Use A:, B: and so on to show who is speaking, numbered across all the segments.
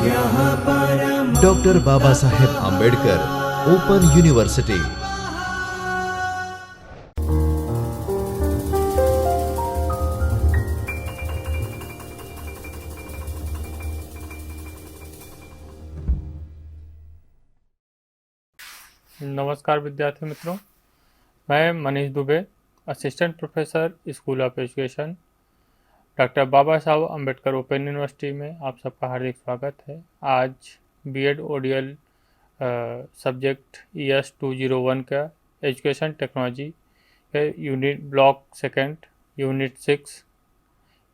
A: Doctor Baba Saheb Ambedkar open university.
B: नमस्कार विद्यार्थी मित्रों, मैं Manish Dubey, assistant professor school of education, doctor Baba Saheb Ambedkar open university में आप सबका हार्दिक स्वागत है। आज बीएड ओडीएल सब्जेक्ट ES 201 का एजुकेशन टेक्नोलॉजी के unit block second unit 6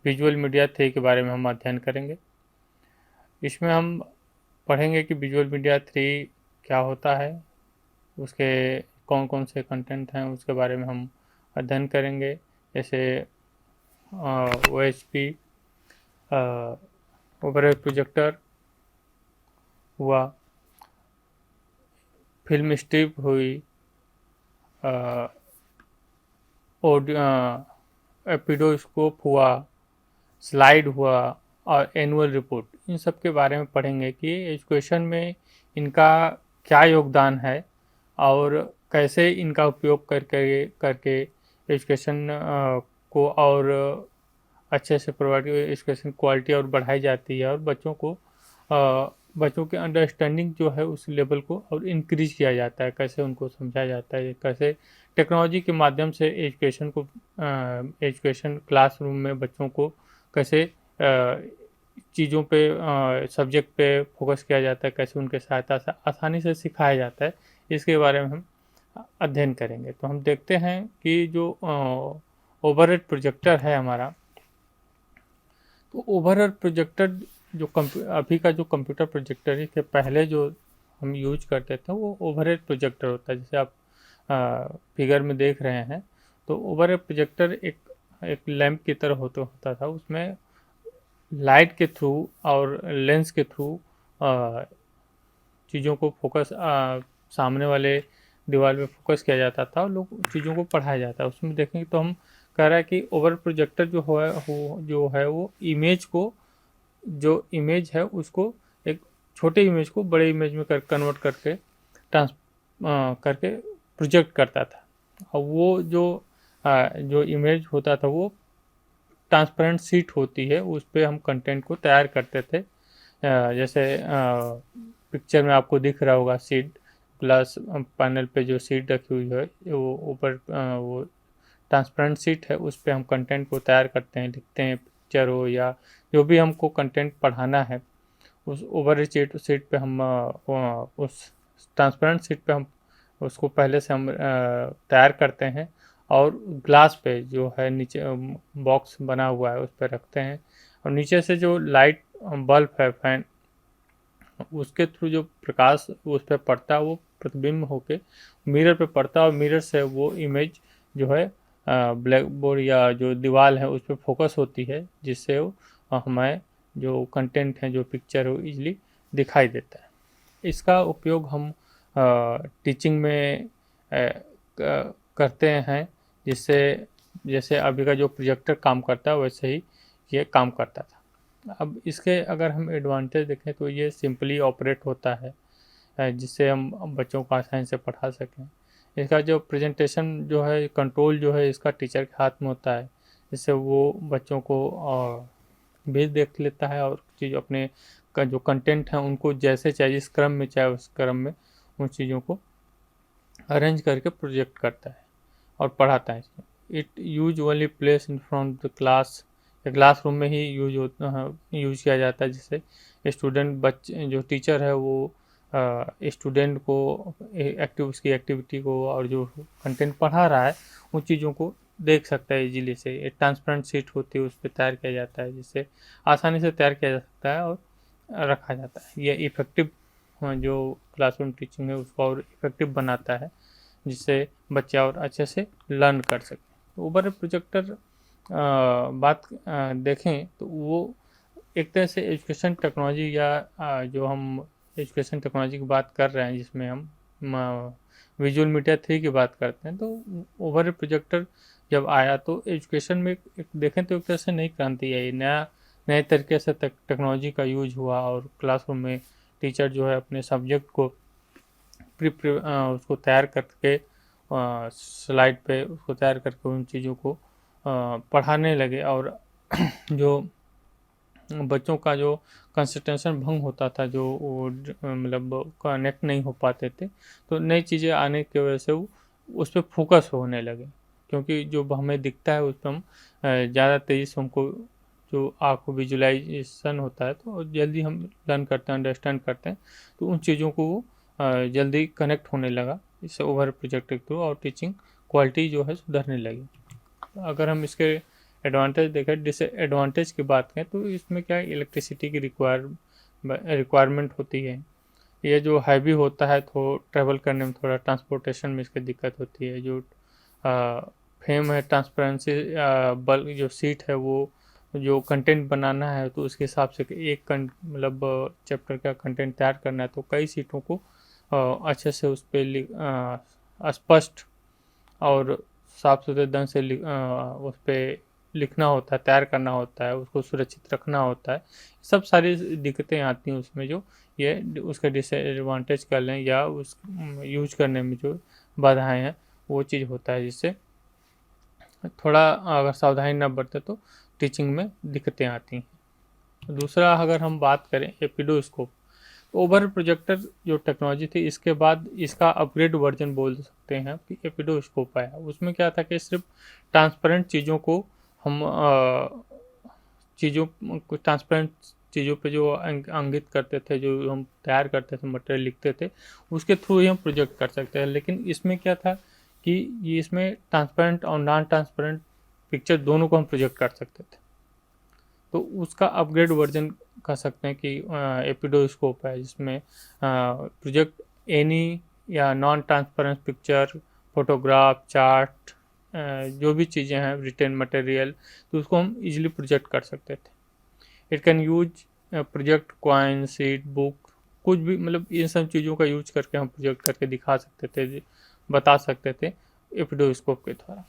B: visual media 3 के बारे में हम अध्ययन करेंगे। इसमें हम पढ़ेंगे कि विजुअल मीडिया 3 क्या होता है, उसके कौन कौन से कंटेंट हैं उसके बारे में हम अध्ययन करेंगे। जैसे OHP, ओवरहेड प्रोजेक्टर हुआ, फिल्म स्ट्रिप हुई, एपिडोस्कोप हुआ, स्लाइड हुआ और एनुअल रिपोर्ट। इन सब के बारे में पढ़ेंगे कि एजुकेशन में इनका क्या योगदान है और कैसे इनका उपयोग करके एजुकेशन को और अच्छे से प्रोवाइड एजुकेशन क्वालिटी और बढ़ाई जाती है और बच्चों के अंडरस्टैंडिंग जो है उस लेवल को और इंक्रीज किया जाता है, कैसे उनको समझाया जाता है, कैसे टेक्नोलॉजी के माध्यम से एजुकेशन क्लासरूम में बच्चों को कैसे चीज़ों पे सब्जेक्ट पे फोकस किया जाता है, कैसे उनके सहायता से आसानी से सिखाया जाता है, इसके बारे में हम अध्ययन करेंगे। तो हम देखते हैं कि जो ओवरहेड प्रोजेक्टर है हमारा, तो ओवरहेड प्रोजेक्टर जो अभी का जो कंप्यूटर प्रोजेक्टर है के पहले जो हम यूज करते थे वो ओवरहेड प्रोजेक्टर होता है। जैसे आप फिगर में देख रहे हैं, तो ओवरहेड प्रोजेक्टर एक लैंप की तरह होता था। उसमें लाइट के थ्रू और लेंस के थ्रू चीज़ों को फोकस सामने वाले दीवार पे फोकस किया जाता था और लोग चीज़ों को पढ़ाया जाता है। उसमें देखेंगे तो हम कह रहा है कि ओवर प्रोजेक्टर जो है वो इमेज है उसको एक छोटे इमेज को बड़े इमेज में कन्वर्ट करके करके प्रोजेक्ट करता था। और वो जो इमेज होता था वो ट्रांसपेरेंट शीट होती है, उस पर हम कंटेंट को तैयार करते थे। जैसे पिक्चर में आपको दिख रहा होगा शीट, ग्लास पैनल पे जो शीट रखी हुई है वो ऊपर वो ट्रांसपेरेंट शीट है, उस पर हम कंटेंट को तैयार करते हैं, लिखते हैं, पिक्चर हो या जो भी हमको कंटेंट पढ़ाना है उस ओवर शीट पे हम उस ट्रांसपेरेंट शीट पे हम उसको पहले से हम तैयार करते हैं और ग्लास पे जो है नीचे बॉक्स बना हुआ है उस पर रखते हैं और नीचे से जो लाइट बल्ब है फैन उसके थ्रू जो प्रकाश उस पर पड़ता है वो प्रतिबिंब होके मिरर पे पड़ता है और मिरर से वो इमेज जो है ब्लैक बोर्ड या जो दीवार है उस पर फोकस होती है, जिससे वो हमें जो कंटेंट है जो पिक्चर हो इजीली दिखाई देता है। इसका उपयोग हम टीचिंग में करते हैं, जिससे जैसे अभी का जो प्रोजेक्टर काम करता है वैसे ही ये काम करता था। अब इसके अगर हम एडवांटेज देखें तो ये सिंपली ऑपरेट होता है, जिससे हम बच्चों को आसानी से पढ़ा सकें। इसका जो प्रेजेंटेशन जो है कंट्रोल जो है इसका टीचर के हाथ में होता है, जिससे वो बच्चों को भी देख लेता है और चीज़ अपने का जो कंटेंट है उनको जैसे चाहिए जिस क्रम में चाहे उस क्रम में उन चीज़ों को अरेंज करके प्रोजेक्ट करता है और पढ़ाता है। It usually place in front the class, classroom में ही यूज किया जाता है, जिससे स्टूडेंट बच्चे जो टीचर है वो स्टूडेंट को उसकी एक्टिविटी को और जो कंटेंट पढ़ा रहा है उन चीज़ों को देख सकता है इजीली से। एक ट्रांसपेरेंट शीट होती है उस पर तैयार किया जाता है, जिससे आसानी से तैयार किया जा सकता है और रखा जाता है। यह इफ़ेक्टिव जो क्लासरूम टीचिंग है उसको और इफ़ेक्टिव बनाता है, जिससे बच्चे और अच्छे से लर्न कर सकें। ओवर प्रोजेक्टर बात देखें तो वो एक तरह से एजुकेशन टेक्नोलॉजी या जो हम एजुकेशन टेक्नोलॉजी की बात कर रहे हैं जिसमें हम विजुअल मीडिया 3 की बात करते हैं, तो ओवर प्रोजेक्टर जब आया तो एजुकेशन में एक देखें तो एक तरह से नई क्रांति आई, नए तरीके से टेक्नोलॉजी का यूज हुआ और क्लासरूम में टीचर जो है अपने सब्जेक्ट को उसको तैयार करके स्लाइड पे उसको तैयार करके उन चीज़ों को पढ़ाने लगे और जो बच्चों का जो कंसंट्रेशन भंग होता था, जो वो मतलब कनेक्ट नहीं हो पाते थे, तो नई चीज़ें आने की वजह से वो उस पर फोकस होने लगे, क्योंकि जो हमें दिखता है उस पर हम ज़्यादा तेज़ी से हमको जो आँखों विजुलाइजेशन होता है तो जल्दी हम लर्न करते हैं, अंडरस्टैंड करते हैं, तो उन चीज़ों को वो जल्दी कनेक्ट होने लगा इससे ओवर प्रोजेक्टर के थ्रू, और टीचिंग क्वालिटी जो है सुधरने लगी। अगर हम इसके एडवांटेज देखें, डिसएडवांटेज की बात करें, तो इसमें क्या है, इलेक्ट्रिसिटी की रिक्वायरमेंट होती है। ये जो हैवी होता है तो ट्रैवल करने में, थोड़ा ट्रांसपोर्टेशन में इसकी दिक्कत होती है। जो फेम है, ट्रांसपेरेंसी, बल्क जो सीट है, वो जो कंटेंट बनाना है तो उसके हिसाब से एक मतलब चैप्टर का कंटेंट तैयार करना है तो कई सीटों को अच्छे से उस पर स्पष्ट और साफ सुथरे ढंग से उस पर लिखना होता है, तैयार करना होता है, उसको सुरक्षित रखना होता है। सब सारी दिक्कतें आती हैं उसमें, जो ये उसका डिसएडवांटेज कर लें या उस यूज करने में जो बाधाएं हैं वो चीज़ होता है, जिससे थोड़ा अगर सावधानी न बरते तो टीचिंग में दिक्कतें आती हैं। दूसरा, अगर हम बात करें एपिडोस्कोप, ओवर प्रोजेक्टर जो टेक्नोलॉजी थी, इसके बाद इसका अपग्रेड वर्जन बोल सकते हैं कि एपिडोस्कोप आया। उसमें क्या था कि सिर्फ ट्रांसपेरेंट चीज़ों को हम ट्रांसपेरेंट चीज़ों पे जो अंकित करते थे, जो हम तैयार करते थे, मटेरियल लिखते थे, उसके थ्रू ही हम प्रोजेक्ट कर सकते हैं। लेकिन इसमें क्या था कि ये इसमें ट्रांसपेरेंट और नॉन ट्रांसपेरेंट पिक्चर दोनों को हम प्रोजेक्ट कर सकते थे। तो उसका अपग्रेड वर्जन कह सकते हैं कि एपिडोस्कोप है, जिसमें प्रोजेक्ट एनी या non transparent picture, photograph, chart, जो भी चीज़ें हैं, रिटन मटेरियल, तो उसको हम इजीली प्रोजेक्ट कर सकते थे। It can use project coin, seat, book, कुछ भी, मतलब इन सब चीज़ों का यूज करके हम प्रोजेक्ट करके दिखा सकते थे, बता सकते थे एपिडोस्कोप के द्वारा।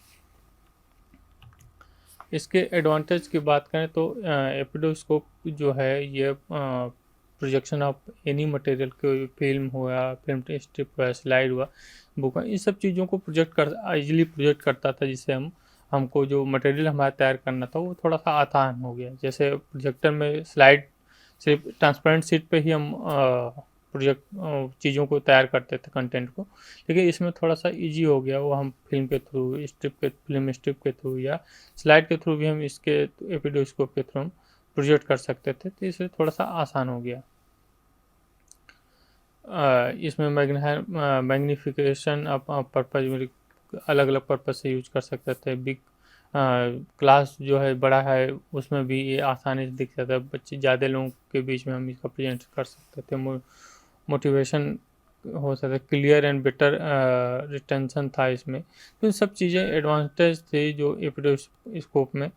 B: इसके एडवांटेज की बात करें तो एपिडोस्कोप जो है ये प्रोजेक्शन ऑफ एनी मटेरियल, कोई फिल्म हुआ, फिल्म स्ट्रिप हुआ, स्लाइड हुआ, बुक, इन सब चीज़ों को इजीली प्रोजेक्ट करता था, जिससे हमको जो मटेरियल हमारा तैयार करना था वो थोड़ा सा आसान हो गया। जैसे प्रोजेक्टर में स्लाइड सिर्फ ट्रांसपेरेंट शीट पे ही हम प्रोजेक्ट चीज़ों को तैयार करते थे, कंटेंट को, लेकिन इसमें थोड़ा सा इजी हो गया। वो हम फिल्म के थ्रू, फिल्म स्ट्रिप के थ्रू या स्लाइड के थ्रू भी हम इसके एपिडोस्कोप के थ्रू हम प्रोजेक्ट कर सकते थे, तो इसलिए थोड़ा सा आसान हो गया। इसमें मैग्नीफिकेशन पर्पज, अलग अलग पर्पज से यूज कर सकते थे। बिग क्लास जो है बड़ा है, उसमें भी ये आसानी से दिख जाता है, बच्चे ज़्यादा लोगों के बीच में हम इसका प्रेजेंट कर सकते थे। मोटिवेशन हो सकता है, क्लियर एंड बेटर रिटेंशन था इसमें। तो इन सब चीज़ें एडवांटेज थी जो एपिडोस्कोप में।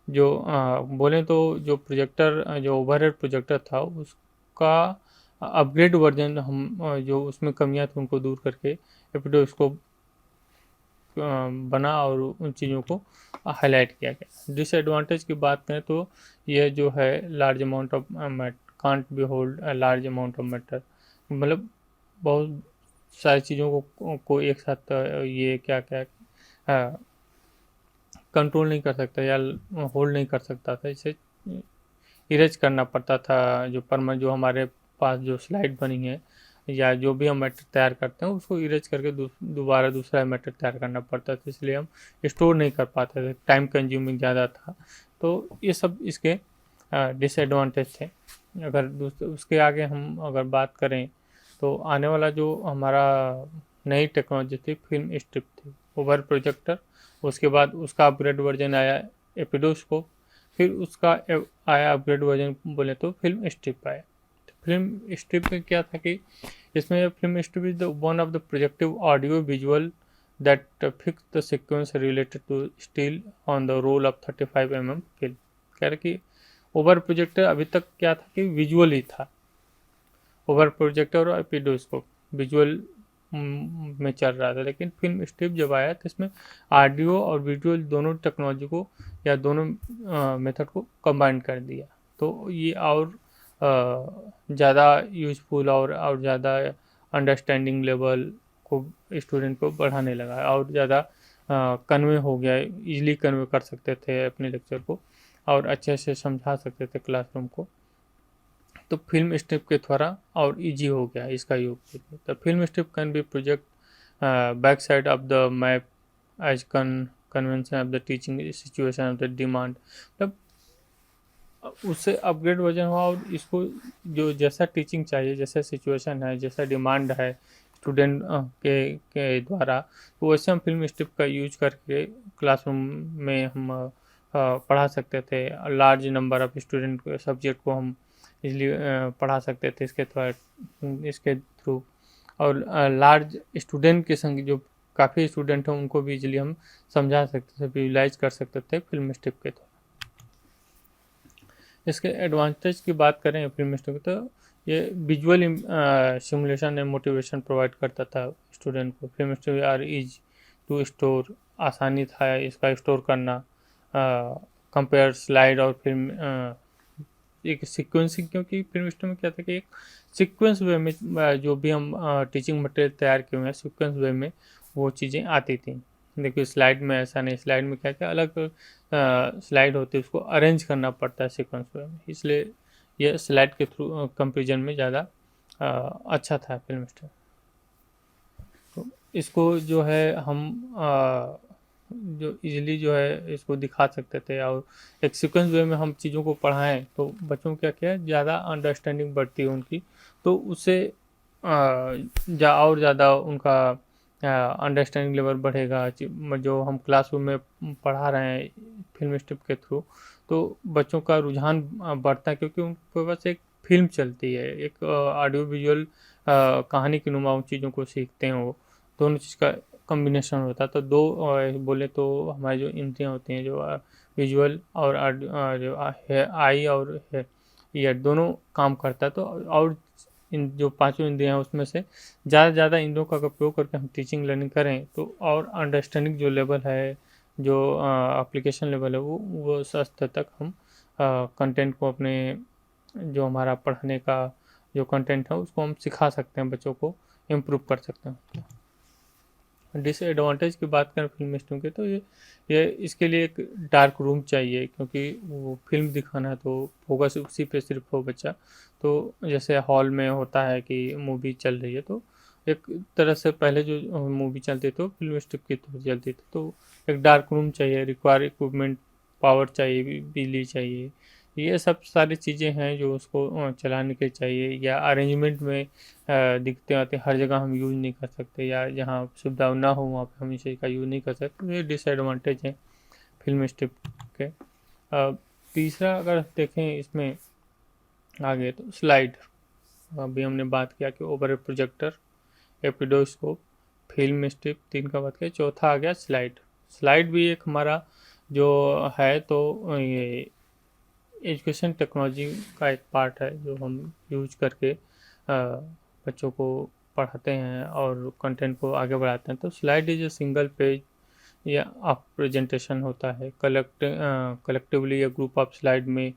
B: जो बोलें तो जो प्रोजेक्टर, जो ओवरहेड प्रोजेक्टर था, उसका अपग्रेड वर्जन हम जो उसमें कमियां थी उनको दूर करके एपिडोस्कोप बना और उन चीज़ों को हाईलाइट किया गया। डिसएडवांटेज की बात करें तो यह जो है large amount of can't be hold large amount of matter, मतलब बहुत सारी चीज़ों को एक साथ ये क्या क्या कंट्रोल नहीं कर सकता या होल्ड नहीं कर सकता था। इसे इरेज करना पड़ता था, जो हमारे पास जो स्लाइड बनी है या जो भी हम मैटर तैयार करते हैं उसको इरेज करके दोबारा दूसरा मैटर तैयार करना पड़ता था, इसलिए हम स्टोर नहीं कर पाते थे, टाइम कंज्यूमिंग ज़्यादा था। तो ये सब इसके डिसएडवांटेज थे। अगर उसके आगे हम अगर बात करें तो आने वाला जो हमारा नई टेक्नोलॉजी थी, फिल्म स्ट्रिप थी, ओवर प्रोजेक्टर, उसके बाद उसका अपग्रेड वर्जन आया एपिडोस्कोप, फिर उसका आया अपग्रेड वर्जन बोले तो फिल्म स्ट्रिप आया। फिल्म स्ट्रिप में क्या था कि इसमें film strip is the one of the projective audio visual that fix the sequence related to still on the roll of 35 mm film. कह रहे कि ओवर प्रोजेक्टर अभी तक क्या था कि विजुअल ही था, ओवर प्रोजेक्टर और एपिडोस्कोप विजुअल में चल रहा था, लेकिन फिल्म स्ट्रिप जब आया तो इसमें ऑडियो और विजुअल दोनों टेक्नोलॉजी को या दोनों मेथड को कंबाइन कर दिया। तो ये और ज़्यादा यूज़फुल और ज़्यादा अंडरस्टैंडिंग लेवल को स्टूडेंट को बढ़ाने लगा है, और ज़्यादा कन्वे हो गया है, ईज़िली कन्वे कर सकते थे अपने लेक्चर को और अच्छे से समझा सकते थे क्लासरूम को। तो फिल्म स्ट्रिप के द्वारा और इजी हो गया है इसका use. The film strip can be project back side of the map as convention of the teaching situation of the demand. मतलब उससे अपग्रेड वर्जन हुआ, और इसको जो जैसा टीचिंग चाहिए, जैसा सिचुएशन है, जैसा डिमांड है स्टूडेंट के द्वारा, तो वैसे हम फिल्म स्ट्रिप का यूज करके क्लासरूम में हम पढ़ा सकते थे। Large number of student subject को हम इसलिए पढ़ा सकते थे इसके थ्रू, और लार्ज स्टूडेंट के संग जो काफ़ी स्टूडेंट हैं उनको भी इजीली हम समझा सकते थे, विजुलाइज कर सकते थे फिल्म स्ट्रिप के थ्रू। इसके एडवांटेज की बात करें फिल्म स्ट्रिप, तो ये visual simulation and motivation provide करता था स्टूडेंट को। Film strip are is to store, आसानी था इसका स्टोर करना कंपेयर स्लाइड और फिल्म एक सीक्वेंसिंग, क्योंकि फिल्म स्ट्रिप में क्या था कि एक सीक्वेंस वे में जो भी हम टीचिंग मटेरियल तैयार किए हुए हैं सीक्वेंस वे में वो चीज़ें आती थी। देखिए स्लाइड में ऐसा नहीं, स्लाइड में क्या क्या अलग स्लाइड होती है, उसको अरेंज करना पड़ता है सीक्वेंस वे में, इसलिए ये स्लाइड के थ्रू कंपेरिजन में ज़्यादा अच्छा था फिल्म स्ट्रिप। तो इसको जो है हम जो इजीली जो है इसको दिखा सकते थे, और एक सीक्वेंस वे में हम चीज़ों को पढ़ाएं तो बच्चों को क्या क्या ज़्यादा अंडरस्टैंडिंग बढ़ती है उनकी, तो उससे और ज़्यादा उनका अंडरस्टैंडिंग लेवल बढ़ेगा। जो हम क्लासरूम में पढ़ा रहे हैं फिल्म स्ट्रिप के थ्रू, तो बच्चों का रुझान बढ़ता है, क्योंकि उनके पास एक फिल्म चलती है, एक ऑडियो विजुअल कहानी की नुमा उन चीज़ों को सीखते हैं, वो दोनों चीज़ का कॉम्बिनेशन होता है। तो दो बोले तो हमारी जो इंद्रियाँ होती हैं, जो विजुअल और जो आई और ईयर दोनों काम करता है, तो और इन जो पांचों इंद्रियाँ हैं उसमें से ज़्यादा से ज़्यादा इंद्रियों का प्रयोग करके हम टीचिंग लर्निंग करें, तो और अंडरस्टैंडिंग जो लेवल है, जो एप्लीकेशन लेवल है, वो स्तर तक हम कंटेंट को अपने जो हमारा पढ़ने का जो कंटेंट है उसको हम सिखा सकते हैं, बच्चों को इम्प्रूव कर सकते हैं। डिसएडवांटेज की बात करें फिल्म स्ट्रिप के, तो ये इसके लिए एक डार्क रूम चाहिए, क्योंकि वो फिल्म दिखाना है तो फोकस उसी पे सिर्फ हो बच्चा। तो जैसे हॉल में होता है कि मूवी चल रही है, तो एक तरह से पहले जो मूवी चलती तो फिल्म स्ट्रिप की तो चलती थी, तो एक डार्क रूम चाहिए, रिक्वायर इक्विपमेंट, पावर चाहिए, बिजली चाहिए, ये सब सारी चीज़ें हैं जो उसको चलाने के चाहिए। या अरेंजमेंट में दिखते आते हर जगह हम यूज़ नहीं कर सकते, या जहाँ सुविधा ना हो वहाँ पे हम इसे का यूज़ नहीं कर सकते, तो ये डिसएडवांटेज है फिल्म स्ट्रिप के। तीसरा अगर देखें इसमें आगे, तो स्लाइड, अभी हमने बात किया कि ओवर प्रोजेक्टर, एपिडोस्कोप, फिल्म स्ट्रिप, 3 का बात किया। चौथा आ गया स्लाइड। स्लाइड भी एक हमारा जो है, तो ये एजुकेशन टेक्नोलॉजी का एक पार्ट है जो हम यूज करके बच्चों को पढ़ाते हैं और कंटेंट को आगे बढ़ाते हैं। तो slide is a single page या आप प्रेजेंटेशन होता है, कलेक्टिवली या ग्रुप ऑफ स्लाइड में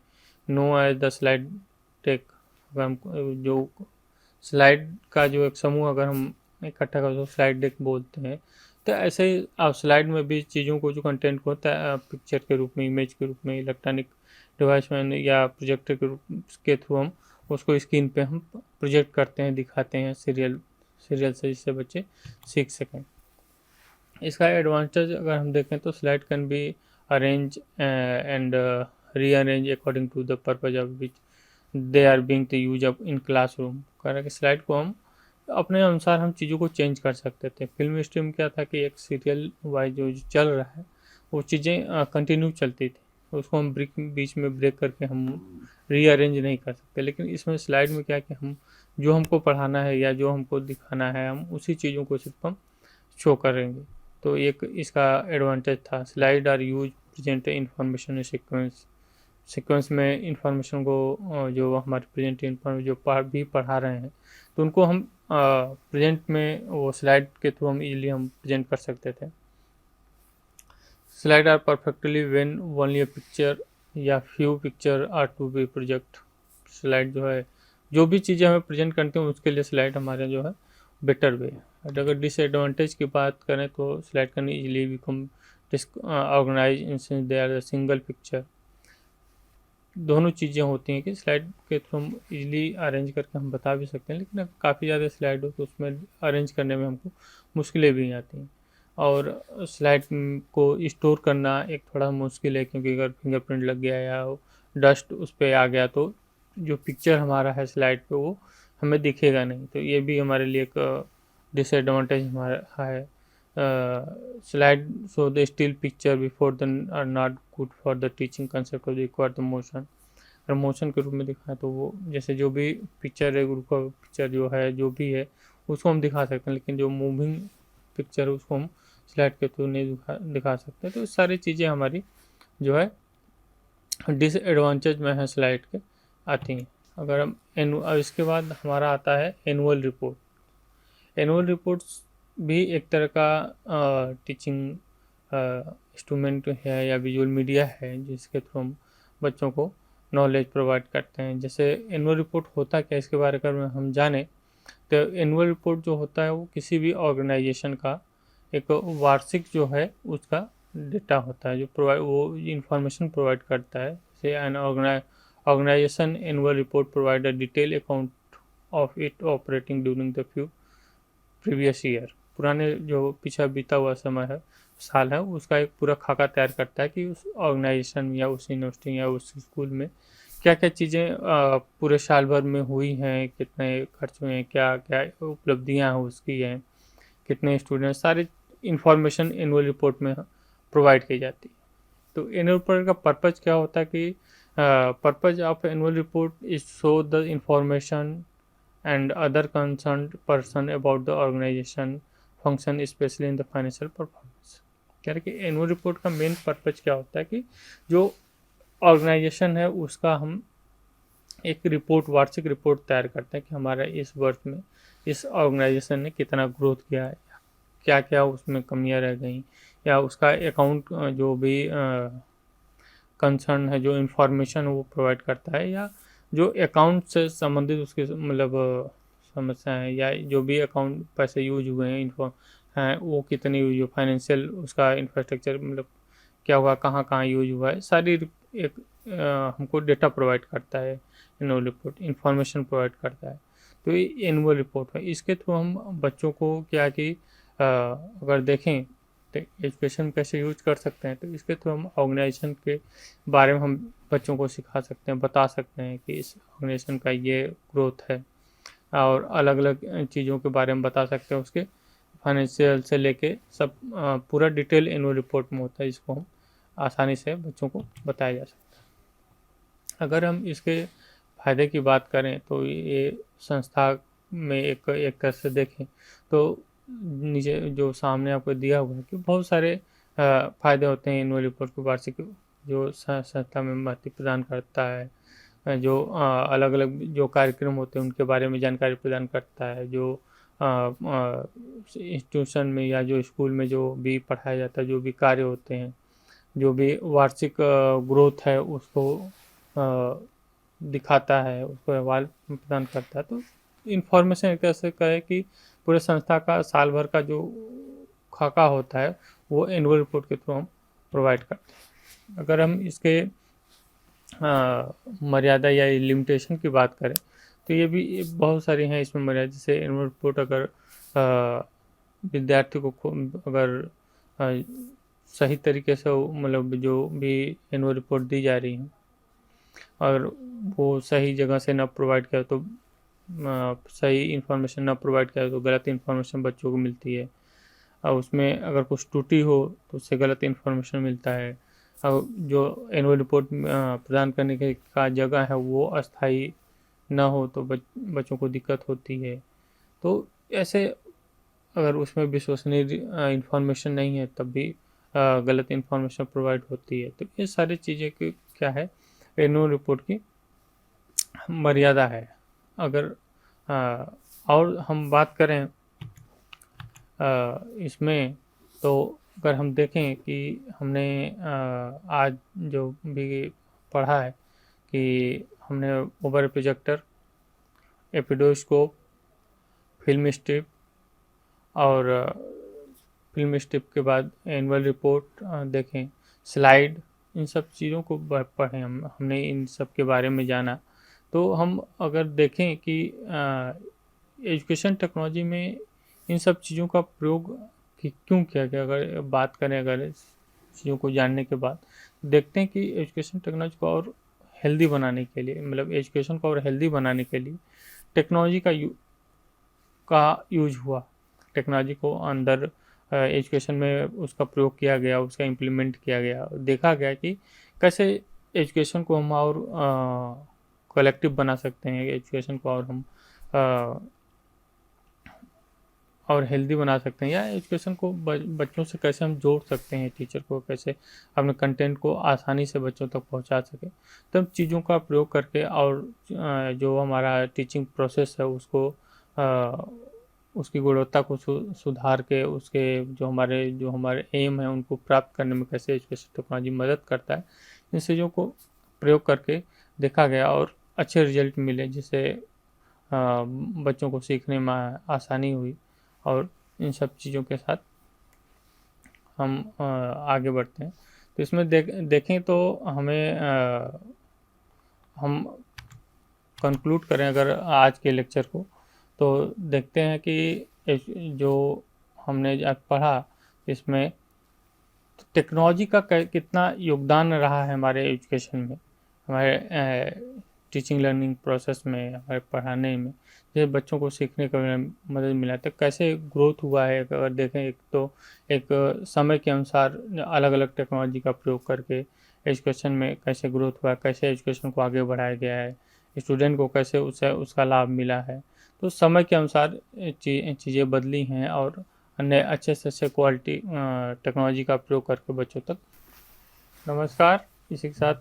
B: no as the slide tech. अगर हम जो स्लाइड का जो एक समूह अगर हम इकट्ठा कर, तो स्लाइड डेक बोलते हैं। तो ऐसे ही आप स्लाइड में भी चीज़ों को, जो कंटेंट को होता है पिक्चर के रूप में, इमेज के रूप में, इलेक्ट्रॉनिक डिवाइस में या प्रोजेक्टर के रूप के थ्रू हम उसको स्क्रीन पे हम प्रोजेक्ट करते हैं, दिखाते हैं सीरियल से, जिससे बच्चे सीख सकें। इसका एडवांटेज अगर हम देखें तो slide can be arrange and rearrange according to the purpose of which they are being to use up in classroom. कह रहा है कि स्लाइड को हम अपने अनुसार हम चीज़ों को चेंज कर सकते थे। फिल्म स्ट्रीम क्या था कि एक सीरियल वाइज जो चल रहा है वो चीज़ें कंटिन्यू चलती थी, उसको हम बीच में ब्रेक करके हम रीअरेंज नहीं कर सकते। लेकिन इसमें स्लाइड में क्या कि हम जो हमको पढ़ाना है या जो हमको दिखाना है, हम उसी चीज़ों को सिर्फ हम शो करेंगे। तो एक इसका एडवांटेज था। Slide are use present information sequence में इंफॉर्मेशन को जो हमारे प्रेजेंट इंफॉर्मेशन जो पढ़ा रहे हैं, तो उनको हम प्रेजेंट में वो स्लाइड के थ्रू हम इजीली हम प्रेजेंट कर सकते थे। Slide are perfectly when only a picture या few picture are to be project. Slide जो है, जो भी चीज़ें हमें प्रेजेंट करते हैं उसके लिए स्लाइड हमारे जो है बेटर वे है। और अगर डिसएडवांटेज की बात करें तो slide can easily become organise in they are single picture. दोनों चीज़ें होती हैं कि स्लाइड के थ्रू हम इजीली अरेंज करके हम बता भी सकते हैं, लेकिन अगर काफ़ी ज़्यादा स्लाइड हो तो उसमें अरेंज करने में हमको मुश्किलें भी आती हैं। और स्लाइड को स्टोर करना एक थोड़ा मुश्किल है, क्योंकि अगर फिंगरप्रिंट लग गया या डस्ट उस पर आ गया तो जो पिक्चर हमारा है स्लाइड पे वो हमें दिखेगा नहीं। तो ये भी हमारे लिए एक डिसएडवांटेज हमारा है। Slide so the still picture before them are not good for the teaching concept of the require the motion। अगर मोशन के रूप में दिखाएं तो वो जैसे जो भी पिक्चर है, ग्रुप का पिक्चर जो है जो भी है उसको हम दिखा सकते हैं, लेकिन जो मूविंग पिक्चर है उसको हम स्लाइड के थ्रू नहीं दिखा सकते। तो सारी चीज़ें हमारी जो है डिसएडवांटेज में है स्लाइड के आती हैं। अगर हम अब इसके बाद हमारा आता है एनुअल रिपोर्ट। एनुअल रिपोर्ट्स भी एक तरह का टीचिंग इंस्ट्रूमेंट है या विजुअल मीडिया है जिसके थ्रू हम बच्चों को नॉलेज प्रोवाइड करते हैं। जैसे एनुअल रिपोर्ट होता क्या, इसके बारे में हम जाने तो एनुअल रिपोर्ट जो होता है वो किसी भी ऑर्गेनाइजेशन का एक वार्षिक जो है उसका डेटा होता है, जो प्रोवाइड वो इंफॉर्मेशन प्रोवाइड करता है। से an organisation annual report provide a detail account of it operating during the few previous year. पुराने जो पीछा बीता हुआ समय है, साल है, उसका एक पूरा खाका तैयार करता है कि उस ऑर्गेनाइजेशन या उस यूनिवर्सिटी या उस स्कूल में क्या क्या चीज़ें पूरे साल भर में हुई हैं, कितने खर्च हुए हैं, क्या क्या उपलब्धियाँ हैं उसकी हैं, कितने स्टूडेंट, सारी इंफॉर्मेशन एनुअल रिपोर्ट में प्रोवाइड की जाती है। तो एनुअल रिपोर्ट का पर्पज़ क्या होता है कि purpose of annual report is show the information and other concerned person about the organization function especially in the financial performance। कह रहे कि एनुअल रिपोर्ट का मेन पर्पज क्या होता है कि जो ऑर्गेनाइजेशन है उसका हम एक रिपोर्ट, वार्षिक रिपोर्ट तैयार करते हैं कि हमारा इस वर्ष में इस ऑर्गेनाइजेशन ने कितना ग्रोथ किया है, क्या क्या उसमें कमियां रह गई, या उसका अकाउंट जो भी कंसर्न है, जो इंफॉर्मेशन वो प्रोवाइड करता है, या जो अकाउंट से संबंधित उसके मतलब समस्याएं, या जो भी अकाउंट पैसे यूज हुए हैं इन्फॉर्म हैं वो कितने यूज हुए, फाइनेंशियल उसका इंफ्रास्ट्रक्चर मतलब क्या हुआ, कहाँ कहाँ यूज हुआ है, सारी एक हमको डेटा प्रोवाइड करता है। एनुअल रिपोर्ट इंफॉर्मेशन प्रोवाइड करता है। तो ये एनुअल रिपोर्ट है। इसके थ्रू हम बच्चों को क्या कि अगर देखें तो एजुकेशन में कैसे यूज कर सकते हैं, तो इसके थ्रू हम ऑर्गेनाइजेशन के बारे में हम बच्चों को सिखा सकते हैं, बता सकते हैं कि इस ऑर्गेनाइजेशन का ये ग्रोथ है, और अलग अलग चीज़ों के बारे में बता सकते हैं, उसके फाइनेंशियल से लेके सब पूरा डिटेल एनुअल रिपोर्ट में होता है, इसको हम आसानी से बच्चों को बताया जा सकता है। अगर हम इसके फ़ायदे की बात करें तो ये संस्था में एक तरह से देखें तो नीचे जो सामने आपको दिया हुआ है कि बहुत सारे फ़ायदे होते हैं एनुअल रिपोर्ट को, वार्षिक जो संस्था में महत्व प्रदान करता है, जो अलग अलग जो कार्यक्रम होते हैं उनके बारे में जानकारी प्रदान करता है, जो इंस्टीट्यूशन में या जो स्कूल में जो भी पढ़ाया जाता है, जो भी कार्य होते हैं, जो भी वार्षिक ग्रोथ है उसको दिखाता है, उसको अहवाल प्रदान करता है। तो इन्फॉर्मेशन एक तरह से कहे कि पूरे संस्था का साल भर का जो खाका होता है वो एनुअल रिपोर्ट के थ्रू हम प्रोवाइड करते हैं। अगर हम इसके मर्यादा या लिमिटेशन की बात करें तो ये भी बहुत सारी हैं इसमें मर्यादा। जैसे एनुअल रिपोर्ट अगर विद्यार्थी को अगर सही तरीके से मतलब जो भी एनुअल रिपोर्ट दी जा रही है और वो सही जगह से ना प्रोवाइड किया तो सही इन्फॉर्मेशन ना प्रोवाइड किया तो गलत इन्फॉर्मेशन बच्चों को मिलती है, और उसमें अगर कुछ त्रुटि हो तो उससे गलत इन्फॉर्मेशन मिलता है, और जो एनुअल रिपोर्ट प्रदान करने के का जगह है वो अस्थाई ना हो तो बच्चों को दिक्कत होती है। तो ऐसे अगर उसमें विश्वसनीय इन्फॉर्मेशन नहीं है तब भी गलत इन्फॉर्मेशन प्रोवाइड होती है। तो ये सारी चीज़ें की क्या है एनुअल रिपोर्ट की मर्यादा है। अगर और हम बात करें इसमें तो अगर हम देखें कि हमने आज जो भी पढ़ा है कि हमने ओवर प्रोजेक्टर, एपिडोस्कोप, फिल्म स्ट्रिप और फिल्म स्ट्रिप के बाद एनुअल रिपोर्ट देखें, स्लाइड, इन सब चीज़ों को पढ़ें हमने इन सब के बारे में जाना। तो हम अगर देखें कि एजुकेशन टेक्नोलॉजी में इन सब चीज़ों का प्रयोग क्यों किया गया, अगर बात करें अगर चीज़ों को जानने के बाद देखते हैं कि एजुकेशन टेक्नोलॉजी को और हेल्दी बनाने के लिए, मतलब एजुकेशन को और हेल्दी बनाने के लिए टेक्नोलॉजी का यूज हुआ। टेक्नोलॉजी को अंदर एजुकेशन में उसका प्रयोग किया गया, उसका इम्प्लीमेंट किया गया, देखा गया कि कैसे एजुकेशन को हम और कलेक्टिव बना सकते हैं, एजुकेशन को और हम और हेल्दी बना सकते हैं, या एजुकेशन को बच्चों से कैसे हम जोड़ सकते हैं, टीचर को कैसे अपने कंटेंट को आसानी से बच्चों तक पहुंचा सके। तब चीज़ों का प्रयोग करके और जो हमारा टीचिंग प्रोसेस है उसको उसकी गुणवत्ता को सुधार के उसके जो हमारे एम है उनको प्राप्त करने में कैसे एजुकेशन टेक्नोलॉजी मदद करता है, इन चीज़ों को प्रयोग करके देखा गया और अच्छे रिजल्ट मिले, जिससे बच्चों को सीखने में आसानी हुई। और इन सब चीज़ों के साथ हम आगे बढ़ते हैं। तो इसमें देखें तो हमें हम कंक्लूड करें अगर आज के लेक्चर को, तो देखते हैं कि जो हमने आज पढ़ा इसमें टेक्नोलॉजी का कितना योगदान रहा है हमारे एजुकेशन में, हमारे टीचिंग लर्निंग प्रोसेस में, हमारे पढ़ाने में, जैसे बच्चों को सीखने का मदद मिला, तो कैसे ग्रोथ हुआ है। अगर देखें एक तो एक समय के अनुसार अलग अलग टेक्नोलॉजी का प्रयोग करके एजुकेशन में कैसे ग्रोथ हुआ, कैसे एजुकेशन को आगे बढ़ाया गया है, स्टूडेंट को कैसे उसका लाभ मिला है। तो समय के अनुसार चीज़ें बदली हैं और अन्य अच्छे से अच्छे क्वालिटी टेक्नोलॉजी का प्रयोग करके बच्चों तक। नमस्कार, इसी के साथ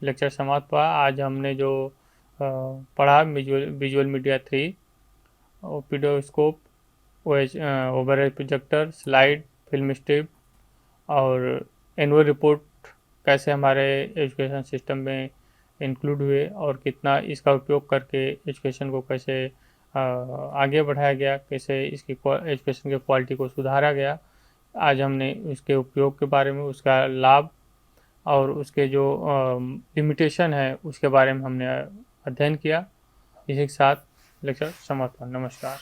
B: लेक्चर समाप्त हुआ। आज हमने जो पढ़ा visual media 3, epidiascope, overhead projector, slide, film strip और एनुअल रिपोर्ट कैसे हमारे एजुकेशन सिस्टम में इंक्लूड हुए और कितना इसका उपयोग करके एजुकेशन को कैसे आगे बढ़ाया गया, कैसे इसकी एजुकेशन की क्वालिटी को सुधारा गया। आज हमने उसके उपयोग के बारे में, उसका लाभ और उसके जो लिमिटेशन है उसके बारे में हमने अध्ययन किया। इसी के साथ लेक्चर समाप्त हुआ। नमस्कार।